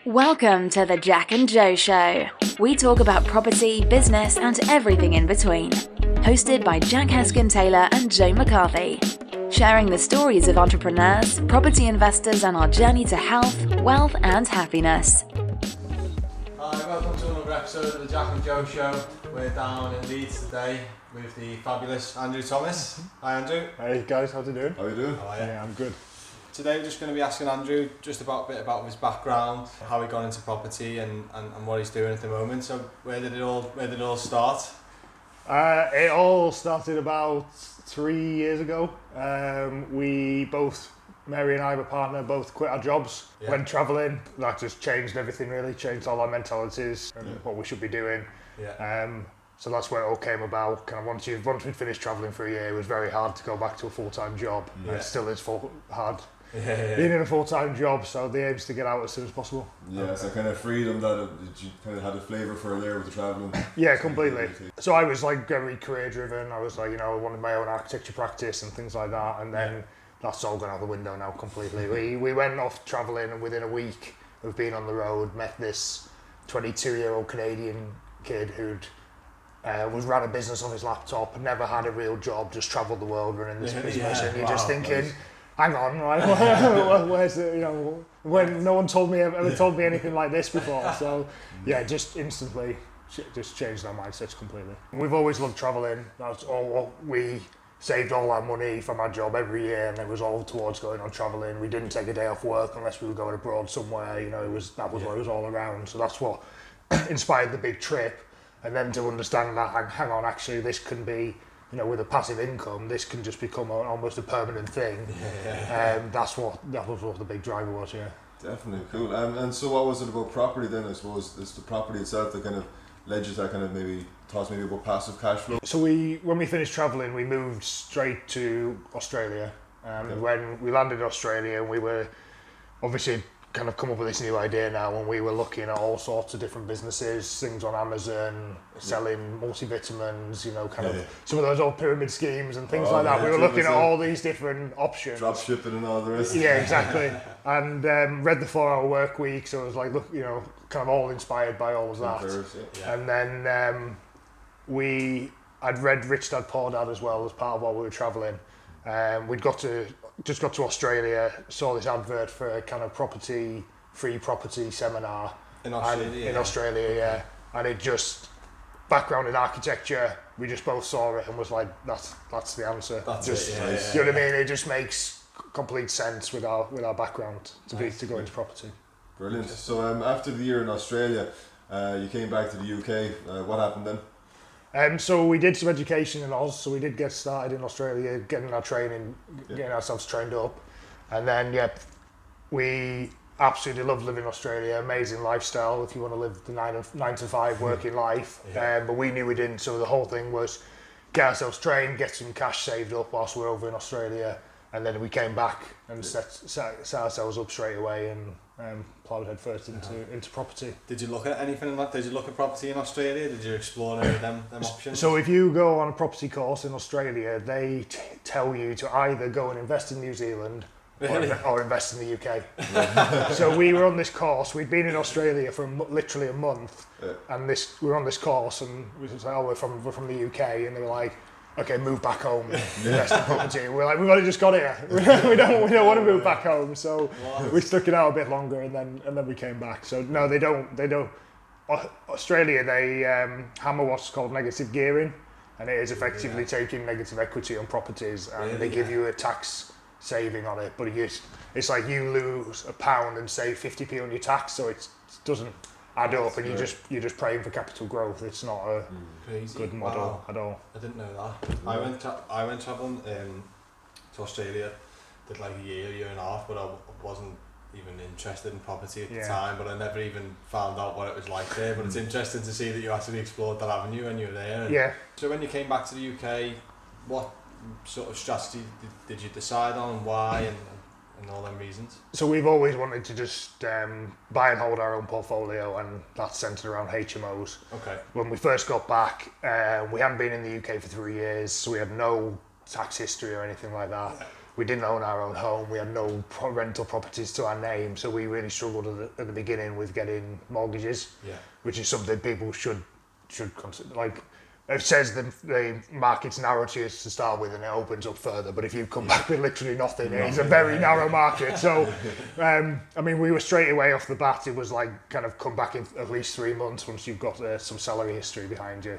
Welcome to the Jack and Joe Show. We talk about property, business, and everything in between. Hosted by Jack Heskin-Taylor and Joe McCarthy. Sharing the stories of entrepreneurs, property investors, and our journey to health, wealth, and happiness. Hi, welcome to another episode of the Jack and Joe Show. We're down in Leeds today with the fabulous Andrew Thomas. Hi Andrew. Hey guys, how's it doing? How are you doing? How are you? Yeah, I'm good. Today we're just going to be asking Andrew just about a bit about his background, how he got into property and what he's doing at the moment. So where did it all start? It all started about 3 years ago. We both, Mary and I, were partner, both quit our jobs, went travelling. That just changed everything really, changed all our mentalities and what we should be doing. So that's where it all came about. Kind of once we'd finished travelling for a year, it was very hard to go back to a full-time job. And it still is hard. Being in a full-time job, so the aim is to get out as soon as possible. Yeah, so kind of freedom that you kind of had a flavour for there with the travelling. Yeah, completely. So I was like very career driven. I was like, I wanted my own architecture practice and things like that. And then that's all gone out the window now completely. We went off travelling, and within a week of being on the road, met this 22-year-old Canadian kid who'd ran a business on his laptop, never had a real job, just travelled the world running this business. And you're just thinking, nice. Hang on, right? Where's it? When no one ever told me anything like this before. So yeah, just instantly, just changed our mindsets completely. We've always loved travelling. That's all. We saved all our money from our job every year, and it was all towards going on travelling. We didn't take a day off work unless we were going abroad somewhere. That was what it was all around. So that's what inspired the big trip. And then to understand that, hang on, actually, this can be. With a passive income, this can just become almost a permanent thing. That was what the big driver was. Yeah, definitely cool. And so, what was it about property then? I suppose it's the property itself that kind of led you to kind of maybe thoughts maybe about passive cash flow. So when we finished travelling, we moved straight to Australia. When we landed in Australia, we were obviously kind of come up with this new idea now, and we were looking at all sorts of different businesses, things on Amazon, selling multivitamins, some of those old pyramid schemes and things like that. We were looking at all these different options. Drop shipping and all the rest. Yeah, exactly. And read the 4-hour work week, so it was like, look, kind of all inspired by all of that. And then I'd read Rich Dad Poor Dad as well as part of while we were travelling. We'd just got to Australia, saw this advert for a kind of free property seminar in Australia. And it just background in architecture. We just both saw it and was like, that's the answer. You know what I mean? It just makes complete sense with our background to go into property. Brilliant. So after the year in Australia, you came back to the UK. What happened then? So we did some education in Oz, so we did get started in Australia, getting our training, getting ourselves trained up. And then, we absolutely love living in Australia, amazing lifestyle if you want to live the 9 to 5 working life. But we knew we didn't, so the whole thing was get ourselves trained, get some cash saved up whilst we were over in Australia. And then we came back and set ourselves up straight away and ploughed head first into property. Did you look at anything like that? Did you look at property in Australia? Did you explore any of them options? So if you go on a property course in Australia, they tell you to either go and invest in New Zealand or invest in the UK. So we were on this course. We'd been in Australia for literally a month, and we were on this course, and we was like, we're from the UK, and they were like, okay, move back home, invest in property. We're like, we've only just got here. we don't want to move back home. So we stuck it out a bit longer, and then we came back. So no, they don't. Australia, they hammer what's called negative gearing, and it is effectively taking negative equity on properties, and they give you a tax saving on it. But it's like you lose £1 and save 50p on your tax, so it doesn't add up, and you're just praying for capital growth. It's not a good model at all. I didn't know that. I went travelling to Australia, did like a year and a half, but I wasn't even interested in property at the time, but I never even found out what it was like there. But it's interesting to see that you actually explored that avenue when you were there. So when you came back to the UK, what sort of strategy did you decide on, and why, and all them reasons? So we've always wanted to just buy and hold our own portfolio, and that's centred around HMOs. Okay. When we first got back, we hadn't been in the UK for 3 years, so we had no tax history or anything like that. we didn't own our own home, we had no rental properties to our name, so we really struggled at the beginning with getting mortgages, which is something people should consider. Like, it says the market's narrow to you to start with and it opens up further, but if you come back with literally nothing, it's a very narrow market. So, I mean, we were straight away off the bat, it was like kind of come back in at least 3 months once you've got some salary history behind you.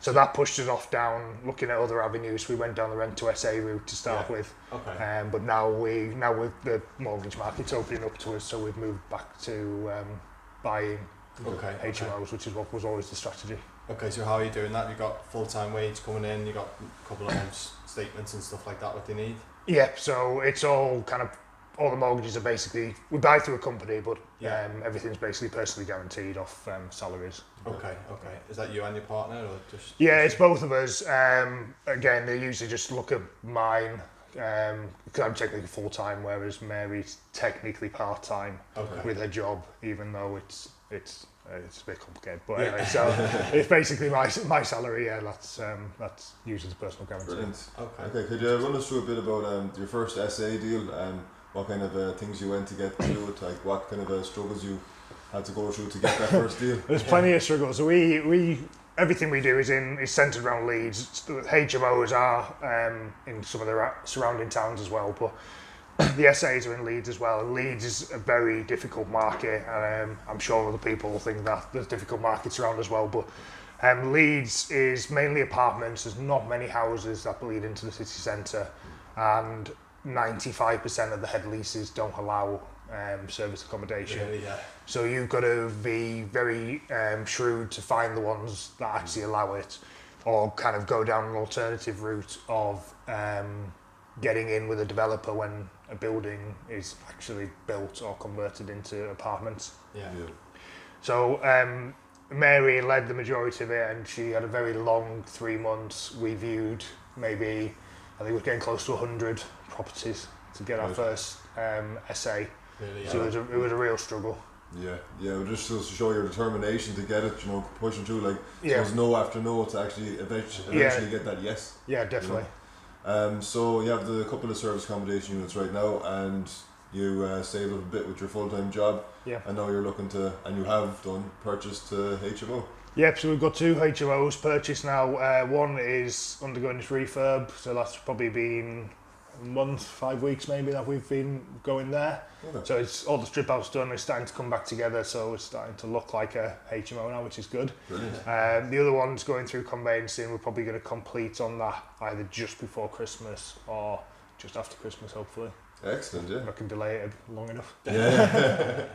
So that pushed us off down looking at other avenues. We went down the rent to SA route to start with. But now with the mortgage market's opening up to us, so we've moved back to buying HMOs, which is what was always the strategy. Okay, so how are you doing that? You got full-time wage coming in, you got a couple of months statements and stuff like that, what do you need? Yeah, so it's all all the mortgages are basically, we buy through a company, but everything's basically personally guaranteed off salaries. Okay. Is that you and your partner, or just? Yeah, it's both of us. Again, they usually just look at mine, because I'm technically full-time, whereas Mary's technically part-time with her job, even though it's a bit complicated, but anyway, so it's basically my salary. Yeah, that's usually the personal guarantee. Brilliant. Okay. Could you run us through a bit about your first SA deal? What kind of things you went to get through it? Like, what kind of struggles you had to go through to get that first deal? There's plenty of struggles. So we everything we do is centred around Leeds. HMOs are in some of the surrounding towns as well, but the SAs are in Leeds as well. Leeds is a very difficult market, and I'm sure other people think that there's difficult markets around as well, but Leeds is mainly apartments. There's not many houses that bleed into the city centre, and 95% of the head leases don't allow service accommodation. Really, So you've got to be very shrewd to find the ones that actually allow it, or kind of go down an alternative route of getting in with a developer when a building is actually built or converted into apartments. So Mary led the majority of it, and she had a very long 3 months. We viewed maybe, I think we're getting close to 100 properties to get our first SA. So it was a real struggle. Just to show your determination to get it, pushing through, like, so there's no after no to actually eventually get that yes. Yeah, definitely. So you have a couple of service accommodation units right now, and you saved up a bit with your full-time job, and now you're looking to, and you have purchased HMO. Yep, so we've got 2 HMOs purchased now. One is undergoing its refurb, so that's probably been a month, 5 weeks maybe that we've been going there. So it's all the strip out's done, it's starting to come back together, so it's starting to look like a HMO now, which is good. Brilliant. The other one's going through conveyancing. We're probably going to complete on that either just before Christmas or just after Christmas, hopefully. Excellent, yeah. I can delay it long enough. Yeah.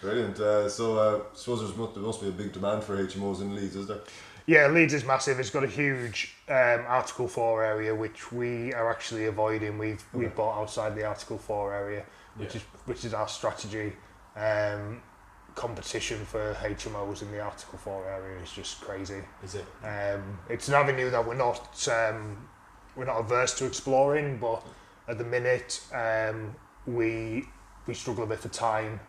Brilliant. So I suppose there must be a big demand for HMOs in Leeds, is there? Yeah, Leeds is massive. It's got a huge Article 4 area, which we are actually avoiding. We've bought outside the Article 4 area, which is our strategy. Competition for HMOs in the Article 4 area is just crazy. Is it? It's an avenue that we're not averse to exploring, but at the minute we struggle a bit for time.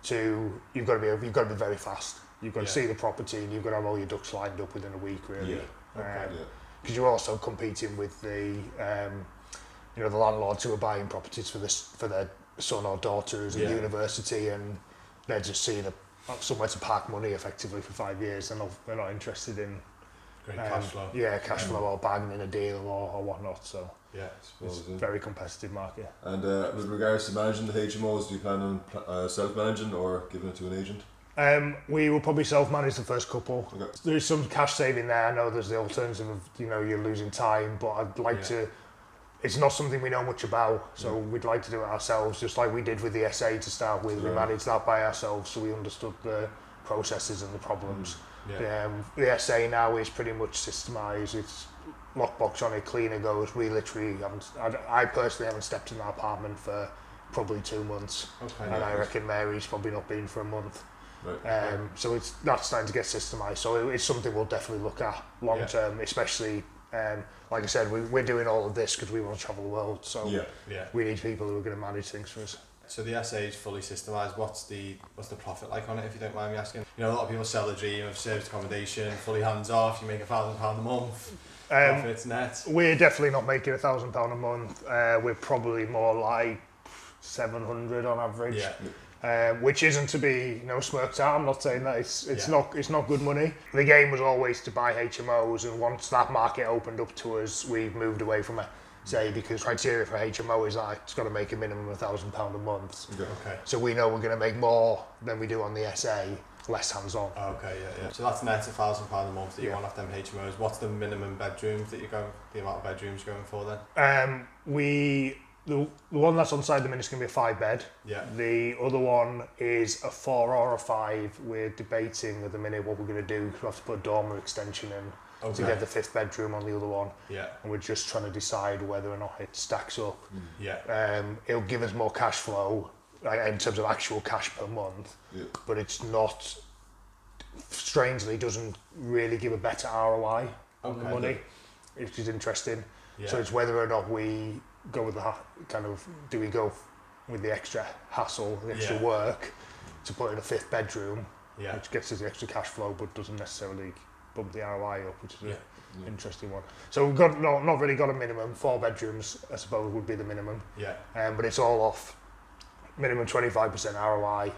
You've got to be very fast. You've got to see the property, and you've got to have all your ducks lined up within a week, really. Because you're also competing with the landlords who are buying properties for their son or daughter who's at university, and they're just seeing somewhere to park money effectively for 5 years, and they're not interested in cash flow. Cash flow or bagging a deal or whatnot. So it's a very competitive market. And with regards to managing the HMOs, do you plan on self-managing or giving it to an agent? We will probably self-manage the first couple. There's some cash saving there. I know there's the alternative of you're losing time, but I'd like to. It's not something we know much about, so we'd like to do it ourselves, just like we did with the SA to start with. We managed that by ourselves, so we understood the processes and the problems. The SA now is pretty much systemised. It's lockbox on it, cleaner goes. We literally I personally haven't stepped in that apartment for probably 2 months, and I reckon Mary's probably not been for a month. So that's starting to get systemised. So it's something we'll definitely look at long term, especially. Like I said, we're doing all of this because we want to travel the world. So we need people who are going to manage things for us. So the SA is fully systemised. What's the profit like on it, if you don't mind me asking? You know, a lot of people sell the dream of serviced accommodation, fully hands off. You make £1,000 a month. Profits net. We're definitely not making £1,000 a month. We're probably more like 700 on average. Yeah. Which isn't to be smirked at. I'm not saying that it's not good money. The game was always to buy HMOs, and once that market opened up to us, we've moved away from it. Say, because criteria for HMO is that it's got to make a minimum of £1,000 a month. Okay. So we know we're going to make more than we do on the SA, less hands-on. Okay, yeah. So that's net £1,000 a month that you want off them HMOs. What's the minimum bedrooms that the amount of bedrooms you're going for then? The one that's on side the minute is going to be a 5-bed. Yeah. The other one is a 4 or a 5. We're debating at the minute what we're going to do. We have to put a dormer extension in to get the 5th bedroom on the other one. Yeah. And we're just trying to decide whether or not it stacks up. Yeah. It'll give us more cash flow in terms of actual cash per month, but it's not, strangely, doesn't really give a better ROI on the money, which is interesting. Yeah. So it's whether or not we go with do we go with the extra hassle, the extra work to put in a 5th bedroom, which gets us the extra cash flow but doesn't necessarily bump the ROI up, which is an interesting one. So we've got not really got a minimum. 4 bedrooms, I suppose, would be the minimum. Yeah. But it's all off minimum 25% ROI,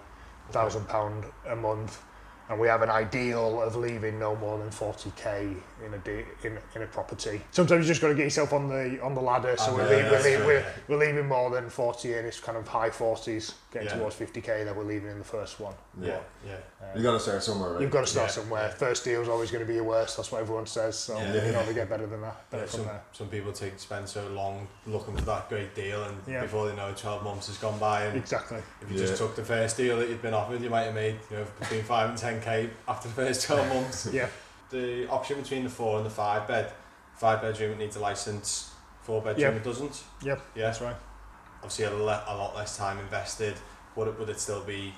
£1,000 a month. And we have an ideal of leaving no more than 40k in a property. Sometimes you just got to get yourself on the ladder. So we're leaving more than 40 in. It's kind of high 40s, getting towards 50k that we're leaving in the first one. Yeah. You got to start somewhere, right? You've got to start somewhere. First deal's always going to be your worst. That's what everyone says. So you can only get better than that. Some people spend so long looking for that great deal, and before they know it, 12 months has gone by. And exactly. If you just took the first deal that you'd been offered, you might have made between 5 and 10k after the first 12 months. The option between the 4 and the 5 bed, 5 bedroom it needs a license, 4 bedroom it doesn't. Yeah, that's right. Obviously a lot less time invested. Would it still be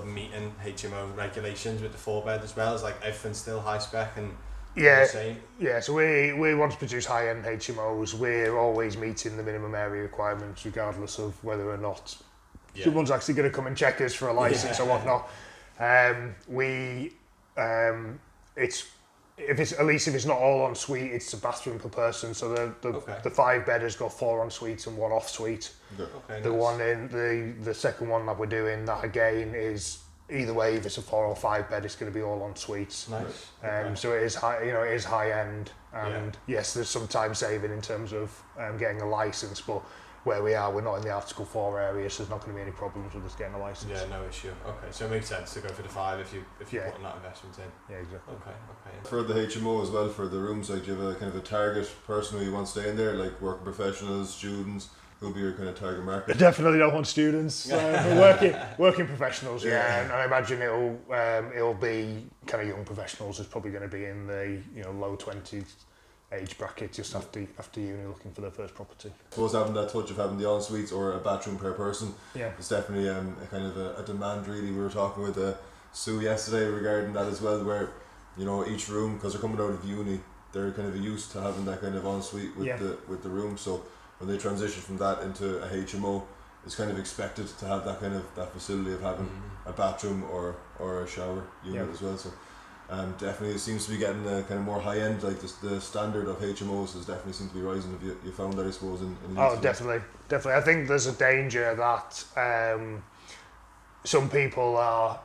meeting HMO regulations with the 4 bed as well? Is like everything still high spec and the same? Yeah, so we want to produce high-end HMOs. We're always meeting the minimum area requirements regardless of whether or not someone's actually going to come and check us for a license or whatnot. If it's not all en suite, it's a bathroom per person. So the 5 bed has got 4 en suites and 1 off suite. One in the second one that we're doing, that again is either way. If it's a 4 or 5 bed, it's going to be all en suites. Nice. So it is high. It is high end, and yes, there's some time saving in terms of getting a license, but where we are, we're not in the Article 4 area, so there's not going to be any problems with us getting a license. Yeah, no issue. Okay, so it makes sense to go for the 5 if you're putting that investment in. Yeah, exactly. Okay. For the HMO as well, for the rooms, like, do you have a kind of a target person who you want to stay in there, like working professionals, students? Who'll be your kind of target market? I definitely don't want students. Working professionals, and I imagine it'll be kind of young professionals. It's probably going to be in the low 20s age bracket, just after uni, looking for their first property. I suppose having that touch of having the en-suites or a bathroom per person, it's definitely a kind of a demand. Really, we were talking with Sue yesterday regarding that as well, where each room, because they're coming out of uni, they're kind of used to having that kind of en-suite with the room. So when they transition from that into a HMO, it's kind of expected to have that kind of that facility of having a bathroom or a shower unit as well. So definitely it seems to be getting a kind of more high end, like the standard of HMOs has definitely seemed to be rising. Have you found that, I suppose, in definitely. I think there's a danger that some people are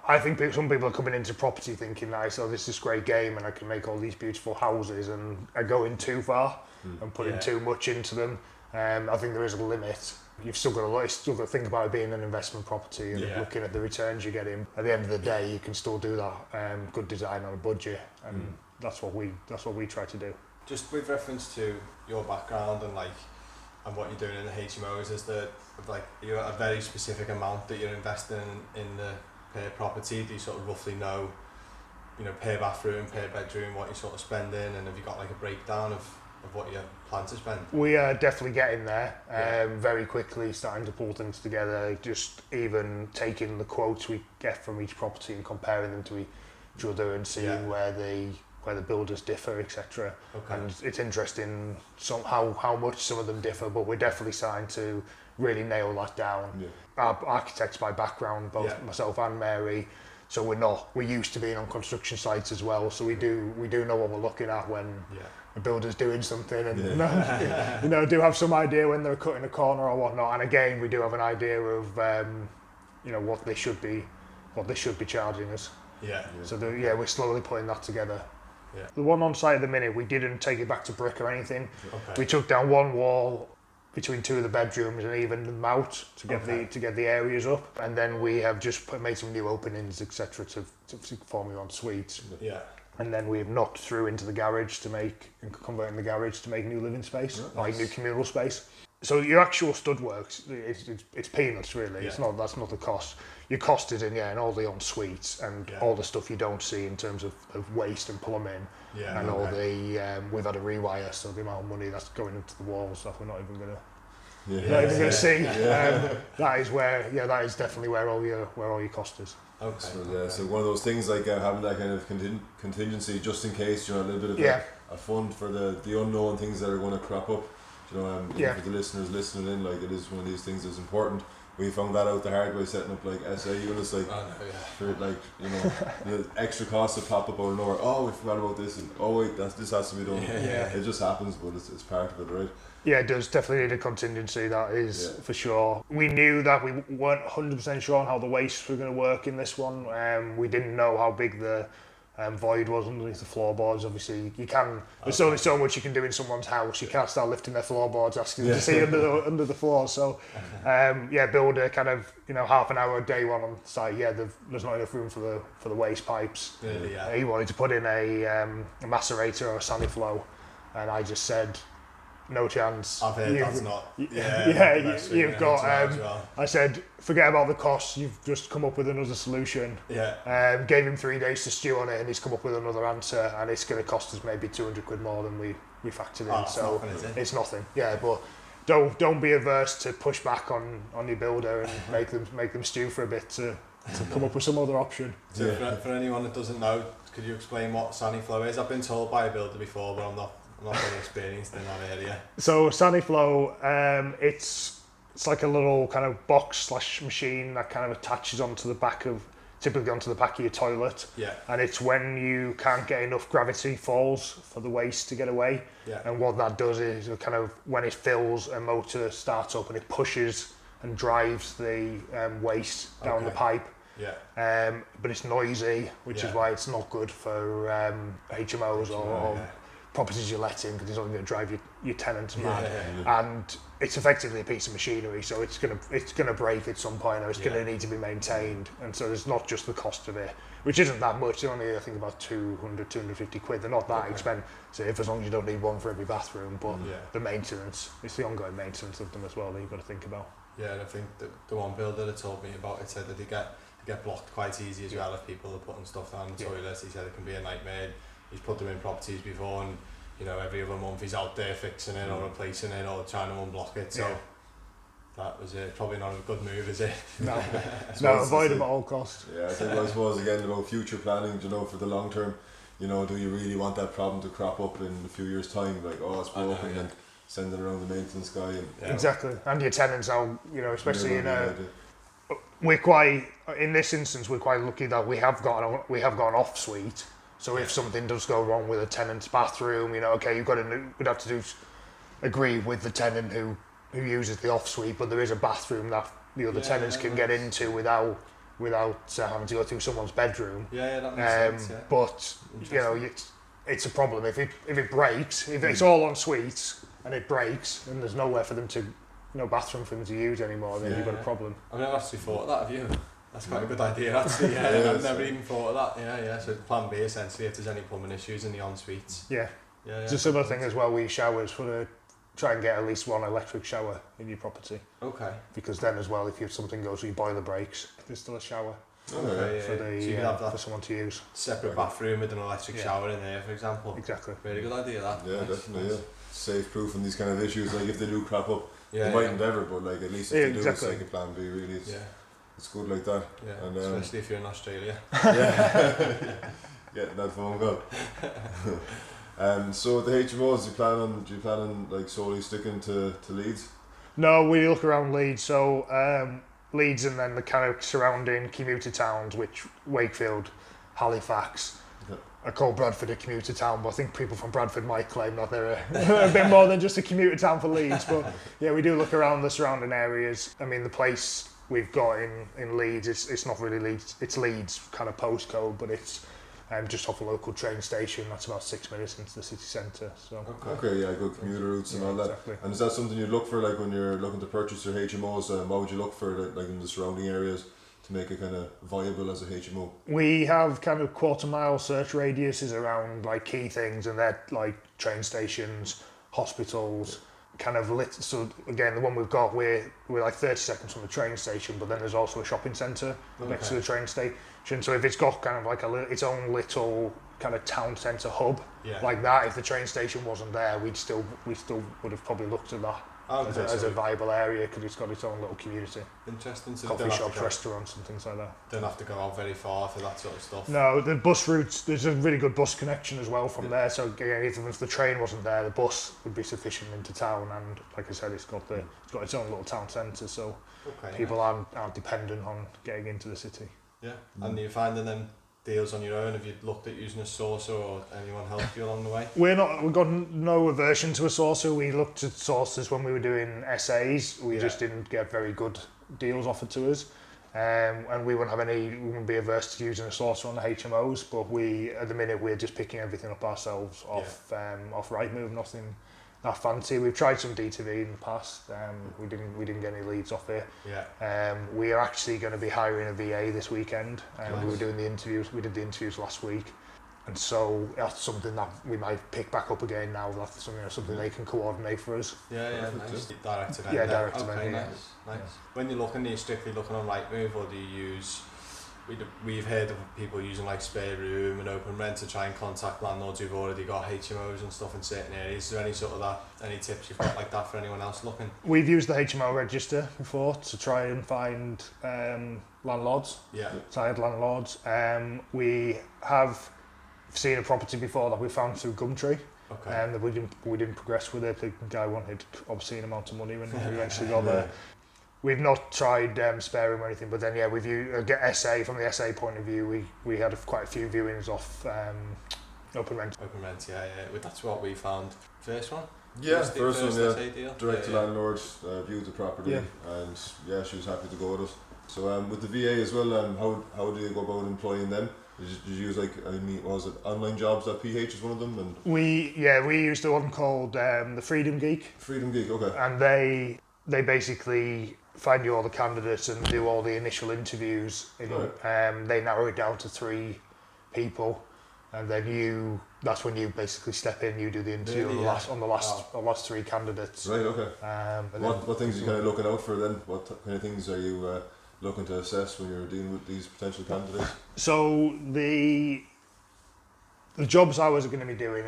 coming into property thinking that this is a great game and I can make all these beautiful houses, and are going too far and putting too much into them. I think there is a limit. You've still got to think about it being an investment property and looking at the returns you're getting. At the end of the day, you can still do that good design on a budget, and that's what we try to do. Just with reference to your background and what you're doing in the HMOs, is there you a very specific amount that you're investing in the per property? Do you sort of roughly know, per bathroom, per bedroom, what you're sort of spending, and have you got a breakdown of what you plan to spend? We are definitely getting there, very quickly, starting to pull things together, just even taking the quotes we get from each property and comparing them to each other and seeing where the builders differ, etc. And it's interesting how much some of them differ, but we're definitely starting to really nail that down. Yeah. Our architects by background, both myself and Mary, so we're used to being on construction sites as well, so we do know what we're looking at when a builder's doing something, and do have some idea when they're cutting a corner or whatnot. And again, we do have an idea of what they should be charging us. So we're slowly putting that together. The one on site at the minute, we didn't take it back to brick or anything. We took down one wall between two of the bedrooms and evened them out to get the areas up, and then we have just made some new openings, etc., to form your own suites. And then we've knocked through into the garage converting the garage to make new living space, like new communal space. So your actual stud works, it's peanuts really. That's not the cost. Your cost is in all the en suites and all the stuff you don't see in terms of waste and plumbing, and all the we've had a rewire, so the amount of money that's going into the walls that we're not even gonna see. That is definitely where all your cost is. So one of those things like having that kind of contingency just in case, a little bit of a fund for the unknown things that are going to crop up. For the listeners listening in, like, it is one of these things that's important. We found that out the hard way setting up like SA units, like for the extra costs that pop up out of nowhere. Oh, we forgot about this, and oh wait, this has to be done. It just happens, but it's part of it, right? Yeah, it does definitely need a contingency, that is for sure. We knew that we weren't 100% sure on how the wastes were going to work in this one. We didn't know how big the void was underneath the floorboards. Obviously, there's only so much you can do in someo's house. You can't start lifting their floorboards, asking them to see under the floor. So, builder kind of half an hour day one on site. There's not enough room for the waste pipes. He wanted to put in a macerator or a saniflow, and I just said, no chance. I've heard that's not. You've got. I said, forget about the costs. You've just come up with another solution. Gave him 3 days to stew on it, and he's come up with another answer, and it's going to cost us maybe 200 quid more than we factored in. So it's nothing. But don't be averse to push back on your builder and make them stew for a bit to come up with some other option. So for anyone that doesn't know, could you explain what saniflow is? I've been told by a builder before, but I'm not very experienced in that area. So saniflow, it's like a little kind of box / machine that kind of attaches typically onto the back of your toilet. And it's when you can't get enough gravity falls for the waste to get away. And what that does is kind of, when it fills, a motor starts up and it pushes and drives the waste down the pipe. But it's noisy, which is why it's not good for HMOs or properties you're letting, because it's only going to drive your tenants mad. And it's effectively a piece of machinery, so it's gonna break at some point, or it's going to need to be maintained. And so there's not just the cost of it, which isn't that much. It's only, I think, about 250 quid. They're not that expensive, as long as you don't need one for every bathroom. But the maintenance, it's the ongoing maintenance of them as well that you've got to think about. And I think the one builder that told me about it said that they get blocked quite easy as well if people are putting stuff down the toilets. He said it can be a nightmare. He's put them in properties before, and every other month he's out there fixing it or replacing it or trying to unblock it. So that was probably not a good move, is it? No, avoid them at all costs. I suppose again about future planning, for the long term, do you really want that problem to crop up in a few years' time? Like, oh, it's broken, and send it around the maintenance guy. Exactly, and your tenants are, especially we're quite, in this instance, we're quite lucky that we have got an off suite. So if something does go wrong with a tenant's bathroom, we'd have to agree with the tenant who uses the off suite, but there is a bathroom that the other tenants can get into without having to go through someone's bedroom. That makes sense. But it's a problem if it breaks. If it's all en suites and it breaks and there's nowhere for them to, bathroom for them to use anymore, then you've got a problem. I've never actually thought of that, have you? That's quite a good idea, actually. I've never even thought of that. So plan B, essentially, if there's any plumbing issues in the en-suites. It's a similar thing as well with showers. Try and get at least one electric shower in your property. Because then as well, if something goes with your boiler breaks, there's still a shower so you can have that for someone to use. Separate bathroom with an electric shower in there, for example. Exactly. Really good idea, that. Definitely. Safe proof on these kind of issues. Like, if they do crop up, they mightn't ever, but like, at least if they do, it's like a plan B, really. It's good like that. And, especially if you're in Australia. Getting that phone call. So the HMOs, do you plan on like solely sticking to Leeds? No, we look around Leeds, so Leeds and then the kind of surrounding commuter towns, which Wakefield, Halifax. I call Bradford a commuter town, but I think people from Bradford might claim that they're a bit more than just a commuter town for Leeds. But yeah, we do look around the surrounding areas. I mean, the place we've got in Leeds, it's not really Leeds, it's Leeds kind of postcode, but it's just off a local train station. That's about 6 minutes into the city centre. So okay, yeah, good commuter routes and all that. Exactly. And is that something you'd look for, like when you're looking to purchase your HMOs? What would you look for, like in the surrounding areas, to make it kind of viable as a HMO? We have kind of quarter-mile search radiuses around like key things, and they're like train stations, hospitals, kind of lit. So again, the one we've got, we're like 30 seconds from the train station, but then there's also a shopping centre next to the train station. So if it's got kind of like its own little kind of town centre hub like that, if the train station wasn't there, we still would have probably looked at that as a viable area, because it's got its own little community. Interesting. So coffee shops, restaurants and things like that. Don't have to go out very far for that sort of stuff. No, the bus routes, there's a really good bus connection as well from there, so again, even if the train wasn't there, the bus would be sufficient into town, and like I said, it's got its own little town centre, so people aren't dependent on getting into the city. Yeah, and you're finding them deals on your own? Have you looked at using a sourcer, or anyone helped you along the way? We've got no aversion to a sourcer. We looked at sources when we were doing SAs. We just didn't get very good deals offered to us, and we wouldn't be averse to using a sourcer on the HMOs. But at the minute, we're just picking everything up ourselves off Rightmove. Nothing that fancy. We've tried some DTV in the past. We didn't get any leads off it. We are actually going to be hiring a VA this weekend. We were doing the interviews. We did the interviews last week, and so that's something that we might pick back up again now. That's something they can coordinate for us. Nice. Direct to them. Direct to them. Okay, nice. When you're looking, are you strictly looking on Rightmove, or do you use? We've heard of people using like Spare Room and Open Rent to try and contact landlords who've already got HMOs and stuff in certain areas. Is there any sort of any tips you've got like that for anyone else looking? We've used the HMO register before to try and find landlords. Tired landlords. We have seen a property before that we found through Gumtree. That we didn't progress with it. The guy wanted obviously an amount of money when we eventually got there. We've not tried Spare Room or anything, but then we've used SA. From the SA point of view, we had quite a few viewings off Open Rent. Open Rent, that's what we found. First one? First one, direct to landlord, viewed the property, and she was happy to go with us. So with the VA as well, how do you go about employing them? Did you use was it online jobs.ph is one of them? And we used the one called the Freedom Geek. Freedom Geek, okay. And they basically find you all the candidates and do all the initial interviews. They narrow it down to 3 people, and then that's when you basically step in. You do the interview on the last 3 candidates. Right. Okay. What things are you kind of looking out for then? What kind of things are you looking to assess when you're dealing with these potential candidates? So the jobs I was going to be doing,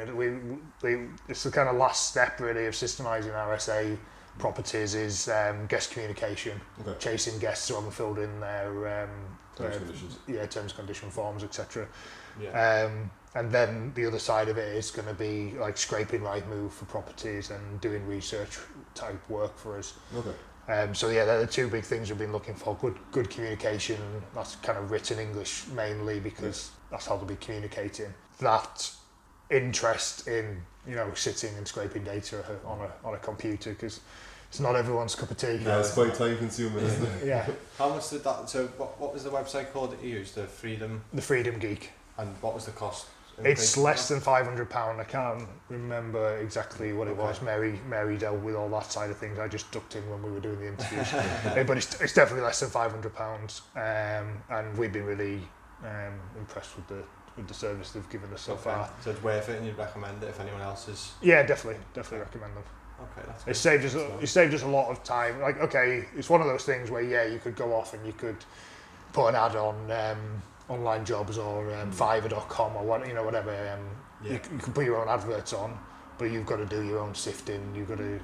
it's the kind of last step really of systemising our SA properties, is guest communication, chasing guests who haven't filled in their terms and condition forms, etc. And then the other side of it is going to be like scraping Rightmove for properties and doing research type work for us. They're the 2 big things we've been looking for. Good communication. That's kind of written English mainly, because that's how they'll be communicating. That interest in sitting and scraping data on a computer, because it's not everyone's cup of tea. Yeah, it's quite time consuming, isn't it? How much did that? So what was the website called that you used? The Freedom Geek. And what was the cost? It's less than £500. I can't remember exactly what it was. Mary dealt with all that side of things. I just ducked in when we were doing the interviews. But it's definitely less than £500. And we've been really impressed with the service they've given us so far. So it's worth it, and you'd recommend it if anyone else is? Yeah, definitely recommend them. Okay, that's good. It saved us a lot of time. Like, it's one of those things where you could go off and you could put an ad on online jobs or Fiverr.com or whatever. You can put your own adverts on, but you've got to do your own sifting. You've got to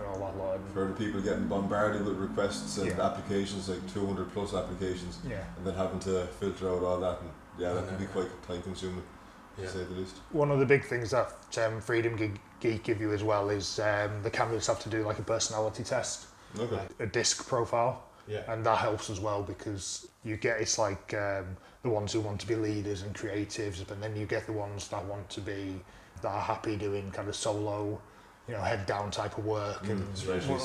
all that lot. For the people getting bombarded with requests and applications, like 200 plus applications, and then having to filter out all that, and that can be quite time consuming, to say the least. One of the big things that Freedom Geek give you as well is the candidates have to do like a personality test. a disc profile. Yeah. And that helps as well because you get, it's like the ones who want to be leaders and creatives, but then you get the ones that want to be, that are happy doing kind of solo, head down type of work and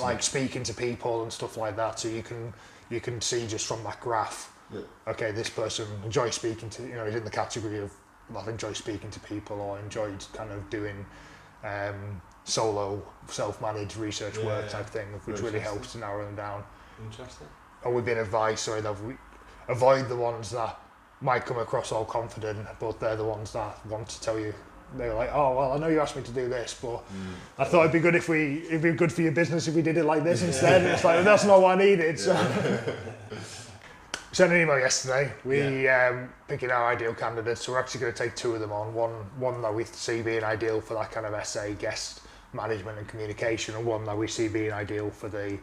like speaking to people and stuff like that. So you can see just from that graph, okay, this person enjoys speaking to, is in the category of, well, enjoy speaking to people or enjoyed kind of doing solo, self-managed research work type thing, which really helps to narrow them down. Interesting. Or we've been advised, that we avoid the ones that might come across all confident, but they're the ones that want to tell you. They're like, oh well, I know you asked me to do this, but I thought it'd be good for your business if we did it like this instead. It's like that's not what I needed. So sent an email yesterday. We picking our ideal candidates. So we're actually going to take 2 of them on. One that we see being ideal for that kind of essay, guest management and communication, and one that we see being ideal for the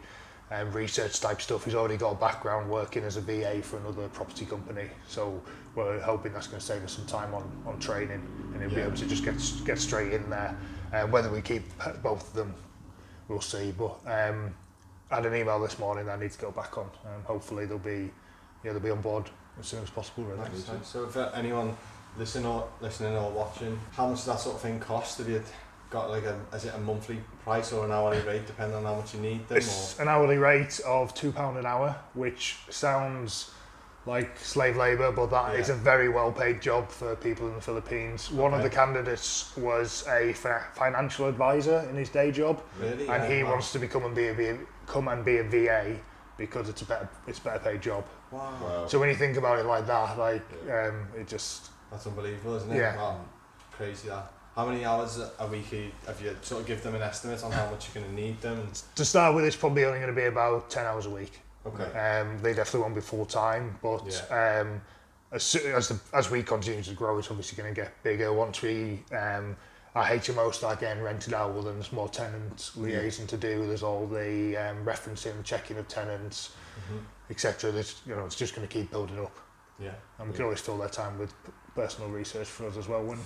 research type stuff. He's already got a background working as a VA for another property company, so we're hoping that's going to save us some time on training, and he'll be able to just get straight in there. Whether we keep both of them, we'll see. But I had an email this morning that I need to go back on. Hopefully they'll be on board as soon as possible. Really. Nice. So if anyone listening or watching, how much does that sort of thing cost? Have you got is it a monthly price or an hourly rate depending on how much you need them? It's an hourly rate of £2 an hour, which sounds like slave labour, but that is a very well paid job for people in the Philippines. One of the candidates was a financial advisor in his day job, and he wants to come and be a VA because it's a better paid job. Wow. So when you think about it like that, that's unbelievable, isn't it? Yeah. Wow. Crazy that. How many hours a week have you sort of give them an estimate on how much you're going to need them? To start with, it's probably only going to be about 10 hours a week. Okay. They definitely won't be full time, but as we continue to grow, it's obviously going to get bigger. Once our HMO start getting rented out, well, then there's more tenant liaison to do. There's all the referencing, checking of tenants, etc. It's just going to keep building up. Yeah. And we can always fill that time with personal research for us as well. When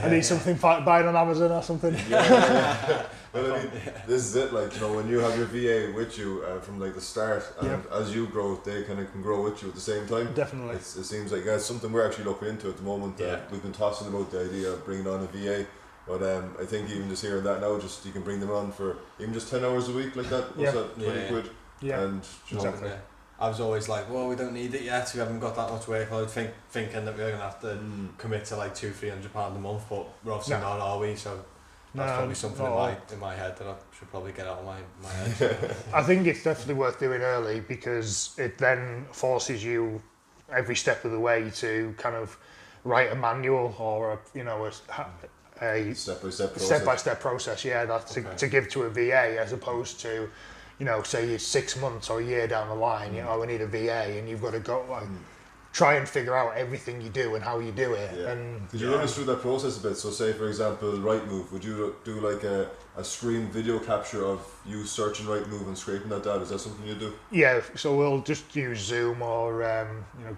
I need something buying on Amazon or something. Well, I mean, this is it. When you have your VA with you from the start, and as you grow, they kind of can grow with you at the same time. Definitely. It seems like that's something we're actually looking into at the moment. We've been tossing about the idea of bringing on a VA. But I think even just hearing that now, you can bring them on for even just 10 hours a week like that. What's that? 20 quid. Yeah. And exactly. I was always like, well, we don't need it yet. We haven't got that much workload. Thinking that we're going to have to commit to £200-300 a month, but we're obviously not, are we? So that's probably something in my head that I should probably get out of my head. I think it's definitely worth doing early because it then forces you every step of the way to kind of write a manual or a step-by-step process, to give to a VA, as opposed to, say it's 6 months or a year down the line, we need a VA, and you've got to go try and figure out everything you do and how you do it. Yeah. And could you run us through that process a bit? So say, for example, Rightmove, would you do a screen video capture of you searching Rightmove and scraping that data? Is that something you do? Yeah, so we'll just use Zoom or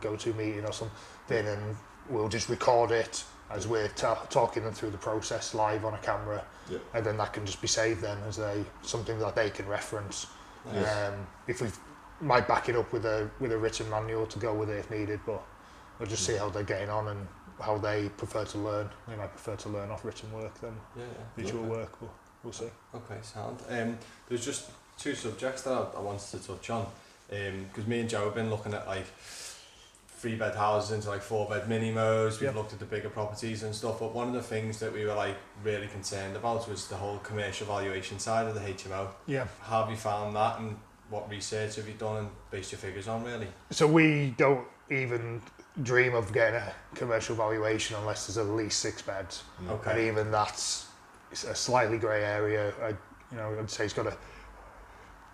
GoToMeeting or something, and we'll just record it as we're talking them through the process live on a camera, and then that can just be saved then as something that they can reference. If we might back it up with a written manual to go with it if needed, but we'll just see how they're getting on and how they prefer to learn. They might prefer to learn off written work than visual work, but we'll see. Okay, sound. There's just 2 subjects that I wanted to touch on, because me and Joe have been looking at 3-bed houses into 4-bed mini-mos. We've looked at the bigger properties and stuff, but one of the things that we were really concerned about was the whole commercial valuation side of the HMO. Yeah. How have you found that, and what research have you done and based your figures on, really? So we don't even dream of getting a commercial valuation unless there's at least 6 beds. Okay. And even that's a slightly grey area. I'd say it's got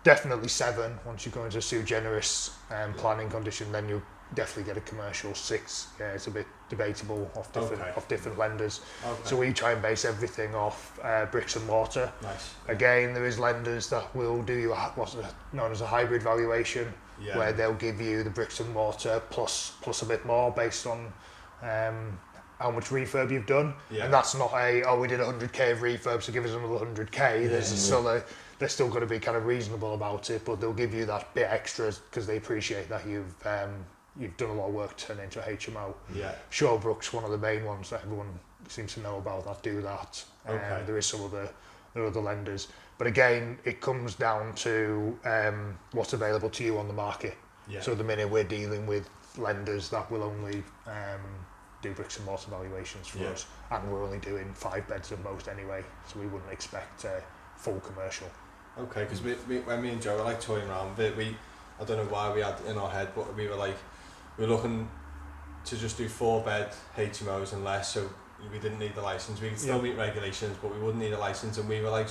definitely 7. Once you go into a sui generis planning condition, then you definitely get a commercial. 6, it's a bit debatable off different lenders. Okay. So we try and base everything off bricks and mortar. Nice. Again, there is lenders that will do you what's known as a hybrid valuation, where they'll give you the bricks and mortar plus a bit more based on how much refurb you've done. And that's not we did 100k of refurb, so give us another 100k. There's they're still going to be kind of reasonable about it, but they'll give you that bit extra because they appreciate that you've done a lot of work to turn into a HMO. Yeah. Shawbrook's one of the main ones that everyone seems to know about that do that. Okay. There is some other lenders, but again, it comes down to what's available to you on the market. Yeah. So at the minute we're dealing with lenders that will only do bricks and mortar valuations for us, and we're only doing 5 beds at most anyway, so we wouldn't expect full commercial. Okay, because when me and Joe were like toying around with it, I don't know why we had in our head, but we were looking to just do 4-bed HMOs and less, so we didn't need the license. We could still meet regulations, but we wouldn't need a license. And we were like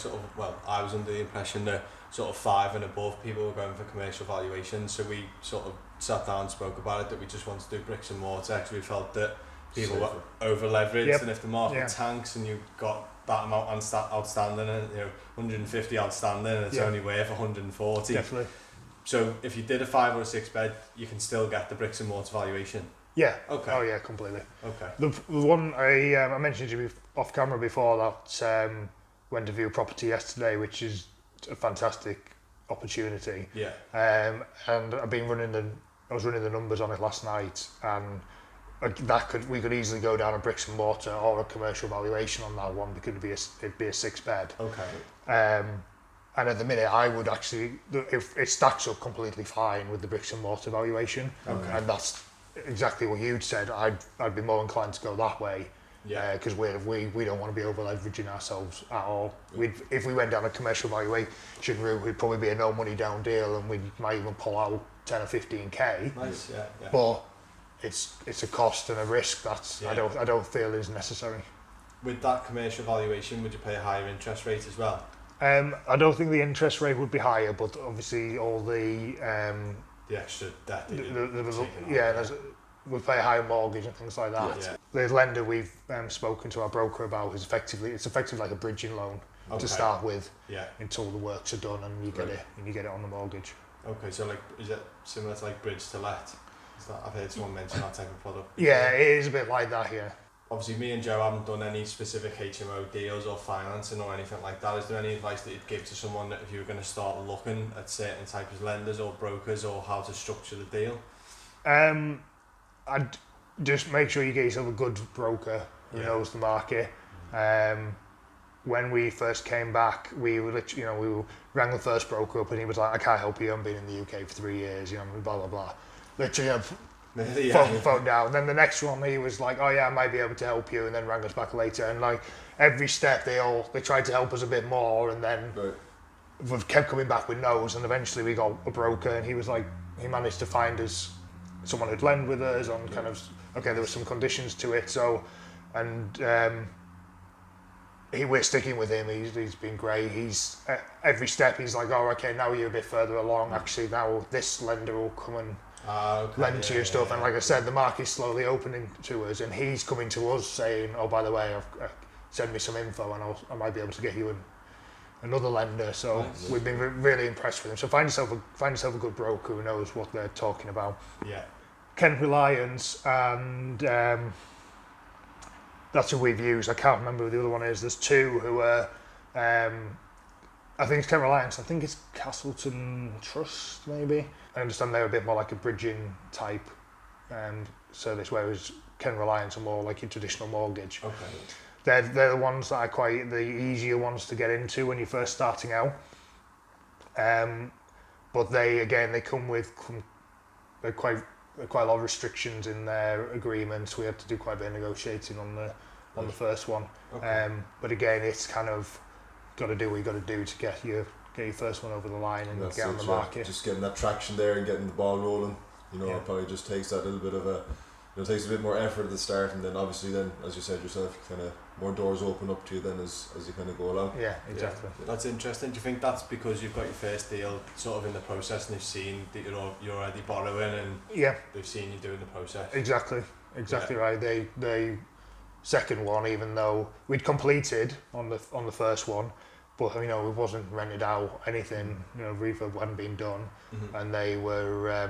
I was under the impression that sort of 5 and above people were going for commercial valuations. So we sort of sat down and spoke about it, that we just wanted to do bricks and mortar, because we felt that people were over leveraged, and if the market tanks and you've got that amount outstanding, and 150 outstanding, and it's only worth 140. Definitely. So if you did a 5 or a 6 bed, you can still get the bricks and mortar valuation. Yeah. Okay. Oh yeah, completely. Okay. The one I mentioned to you off camera before that went to view a property yesterday, which is a fantastic opportunity. Yeah. And I was running the numbers on it last night, and we could easily go down a bricks and mortar or a commercial valuation on that one, because it'd be a 6 bed. Okay. And at the minute, I would actually, if it stacks up completely fine with the bricks and mortar valuation, and that's exactly what you'd said. I'd be more inclined to go that way, because we don't want to be over leveraging ourselves at all. If we went down a commercial valuation route, we'd probably be a no money down deal, and we might even pull out 10 or 15k. Nice, yeah. But it's a cost and a risk that I don't feel is necessary. With that commercial valuation, would you pay a higher interest rate as well? I don't think the interest rate would be higher, but obviously all the extra debt. We pay a higher mortgage and things like that. Yeah. The lender we've spoken to our broker about is effectively like a bridging loan to start with, until the works are done and you get it on the mortgage. Okay, so is it similar to bridge to let? I've heard someone mention that type of product. Yeah, it is a bit like that. Yeah. Obviously, me and Joe haven't done any specific HMO deals or financing or anything like that. Is there any advice that you'd give to someone that if you were going to start looking at certain types of lenders or brokers, or how to structure the deal? I'd just make sure you get yourself a good broker who knows the market. When we first came back, we rang the first broker up, and he was like, "I can't help you. I've been in the UK for 3 years. Blah blah blah." Literally, phone down. Then the next one, he was like, "Oh yeah, I might be able to help you," and then rang us back later. And every step, they tried to help us a bit more, and then we've kept coming back with no's. And eventually, we got a broker, and he managed to find us someone who'd lend with us on there were some conditions to it. So, and we're sticking with him. He's been great. He's every step he's like, "Oh, okay, now you're a bit further along. Actually, now this lender will come and lend to your stuff." And like I said, the market's slowly opening to us, and he's coming to us saying, "Oh, by the way, send me some info, and I might be able to get you another lender." So we've been really impressed with him. So find yourself a good broker who knows what they're talking about. Yeah. Kent Reliance, and that's who we've used. I can't remember who the other one is. There's 2 who are, I think it's Kent Reliance. I think it's Castleton Trust, maybe. I understand they're a bit more like a bridging type service, whereas Kent Reliance are more like your traditional mortgage. Okay. They're the ones that are quite the easier ones to get into when you're first starting out. But they come with quite a lot of restrictions in their agreements. We had to do quite a bit of negotiating on the first one. Okay. But again, it's kind of got to do what you got to do to get your first one over the line and get on the market. Just getting that traction there and getting the ball rolling. It probably just takes that little bit of it takes a bit more effort at the start, and then obviously as you said yourself, kind of more doors open up to you then as you kind of go along. Yeah, exactly. Yeah. That's interesting. Do you think that's because you've got your first deal sort of in the process, and they've seen that you're already borrowing, and they've seen you doing the process? Exactly right. They second one, even though we'd completed on the first one, but it wasn't rented out anything. Refurb hadn't been done, and they were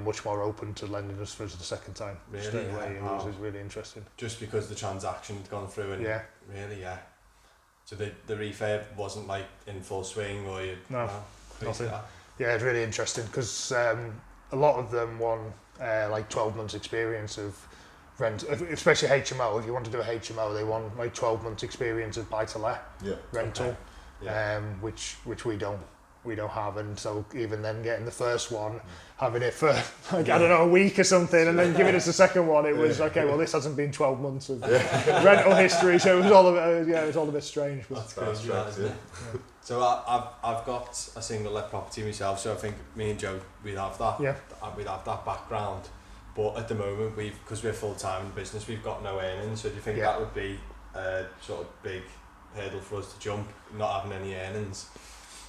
much more open to lending us for the second time. Really? Straight away. It was really interesting. Just because the transaction had gone through, and really, So the refurb wasn't like in full swing, or you? No, nothing. Yeah, it's really interesting because a lot of them want like 12 months experience of rent, especially HMO. If you want to do a HMO, they want like 12 months experience of buy-to-let rental, okay. Yeah. which we don't have, and so even then getting the first one, having it for like I don't know, a week or something, and then giving us the second one, it was okay. Well, this hasn't been 12 months of rental history, so it was all a bit strange. But That's crazy, isn't it? Yeah. So I've got a single let property myself, so I think me and Joe we'd have that. Yeah. We'd have that background, but at the moment because we're full time in business, we've got no earnings. So do you think that would be a sort of big hurdle for us to jump, not having any earnings?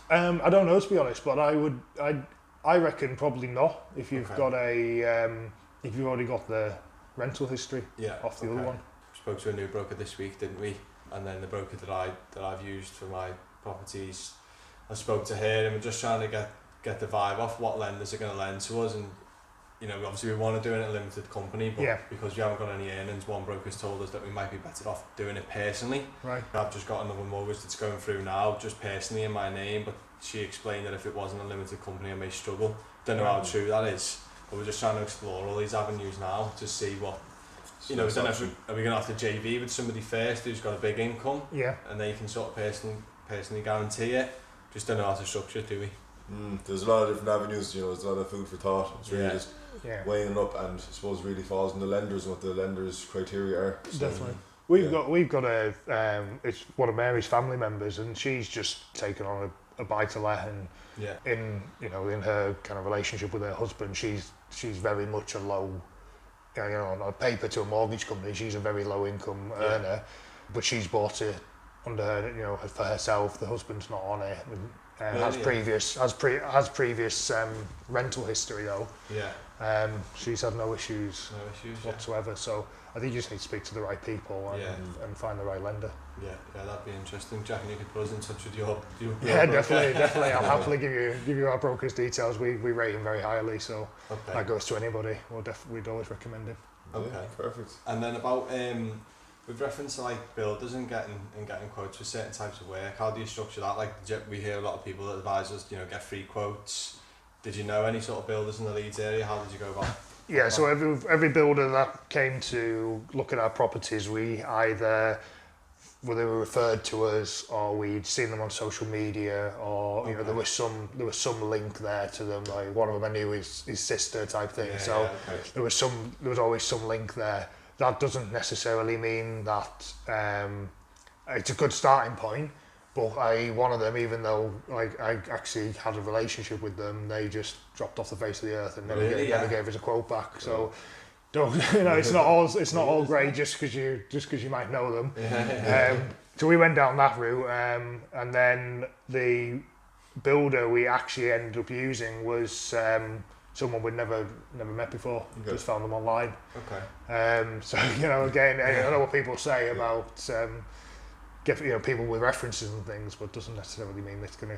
I don't know, to be honest, but I reckon probably not if you've got if you've already got the rental history off the other one. Spoke to a new broker this week, didn't we? And then the broker that I've used for my properties, I spoke to her, and we're just trying to get the vibe off what lenders are going to lend to us. And you know, obviously we want to do it in a limited company, but because we haven't got any earnings, one broker's told us that we might be better off doing it personally. Right. I've just got another mortgage that's going through now, just personally in my name, but she explained that if it wasn't a limited company, I may struggle. Don't know how true that is, but we're just trying to explore all these avenues now to see what, you know, don't know if are we going to have to JV with somebody first who's got a big income, and they can sort of personally guarantee it. Just don't know how to structure it, do we? There's a lot of different avenues, you know, there's a lot of food for thought. It's really just weighing it up, and I suppose really falls on the lenders and what the lenders' criteria are. So, definitely. We've got a it's one of Mary's family members, and she's just taken on a buy-to-let, and in her kind of relationship with her husband, she's very much a low, you know, on paper to a mortgage company, she's a very low income earner, but she's bought it under her, you know, for herself. The husband's not on it. Has previous rental history though. She's had no issues whatsoever. So I think you just need to speak to the right people and find the right lender. Yeah, that'd be interesting. Jack, and you could put us in touch with your definitely. I'll happily give you our broker's details. We rate him very highly, so that goes to anybody. We'd always recommend him. Okay, perfect. And then about with reference to like builders and getting quotes for certain types of work, how do you structure that? Like we hear a lot of people that advise us, you know, get free quotes. Did you know any sort of builders in the Leeds area? How did you go about? Yeah, so every builder that came to look at our properties, we either they were referred to us, or we'd seen them on social media, or you know there was some link there to them. Like one of them I knew his sister type thing. There was always some link there. That doesn't necessarily mean that it's a good starting point, but one of them, even though I actually had a relationship with them, they just dropped off the face of the earth and never gave us a quote back. So don't, you know, it's not all great just because you might know them. So we went down that route, and then the builder we actually ended up using was someone we'd never met before. Just found them online. So you know, again, I know what people say about people with references and things, but doesn't necessarily mean it's gonna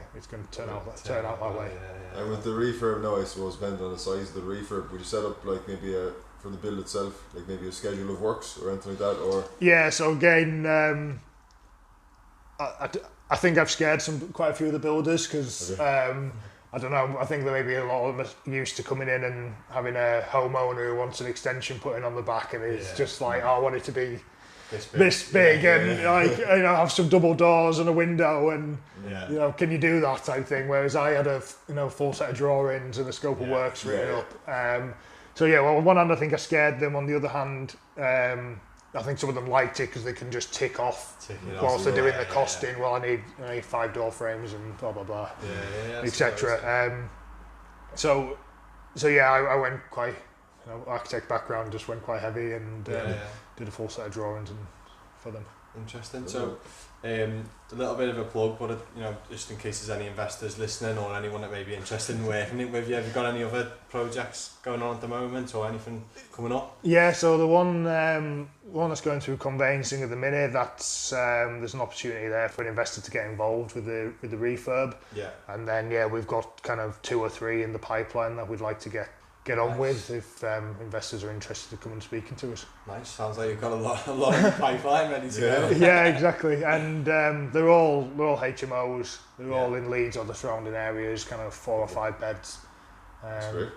turn out that way. And with the refurb now, I suppose, depending on the size of the refurb, would you set up like maybe for the build itself, like maybe a schedule of works or anything like that, or? Yeah. So again, I think I've scared quite a few of the builders because. I don't know, I think there may be a lot of them used to coming in and having a homeowner who wants an extension put in on the back, and it's just like, I want it to be this big and like, you know, have some double doors and a window and, you know, can you do that type thing? Whereas I had a full set of drawings and the scope of works written up. So on one hand I think I scared them, on the other hand I think some of them liked it because they can just tick off whilst they're doing the costing. Well, I need 5 door frames and blah blah blah, etc. So I went quite, you know, architect background, just went quite heavy and did a full set of drawings for them. Interesting. So a little bit of a plug, but you know, just in case there's any investors listening or anyone that may be interested in working with you, have you got any other projects going on at the moment or anything coming up? Yeah, so the one that's going through conveyancing at the minute, that's there's an opportunity there for an investor to get involved with the refurb. And then we've got kind of 2 or 3 in the pipeline that we'd like to get get on with if investors are interested to come and speaking to us. Nice. Sounds like you've got a lot in the pipeline ready to go. Yeah, exactly. And they're all HMOs. They're all in Leeds or the surrounding areas, kind of 4 or 5 beds. That's great.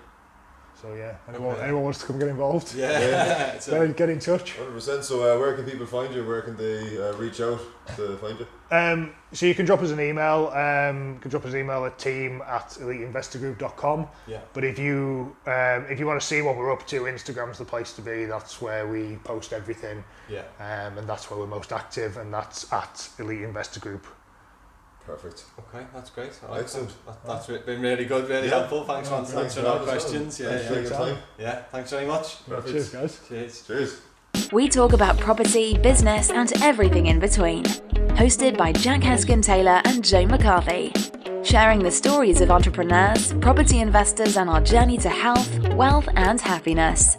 So yeah, anyone wants to come get involved? Yeah. Get in touch. 100%. So where can people find you? Where can they reach out to find you? So you can drop us an email. You can drop us an email at team@eliteinvestorgroup.com. Yeah. But if you want to see what we're up to, Instagram's the place to be. That's where we post everything. Yeah. And that's where we're most active, and that's at Elite Investor Group. Perfect. Okay, that's great. Excellent. That's been really good, really helpful. Thanks for answering our questions. Thanks for your time. Yeah, thanks very much. Perfect. Cheers, guys. Cheers. We talk about property, business, and everything in between. Hosted by Jack Heskin-Taylor and Joe McCarthy. Sharing the stories of entrepreneurs, property investors, and our journey to health, wealth, and happiness.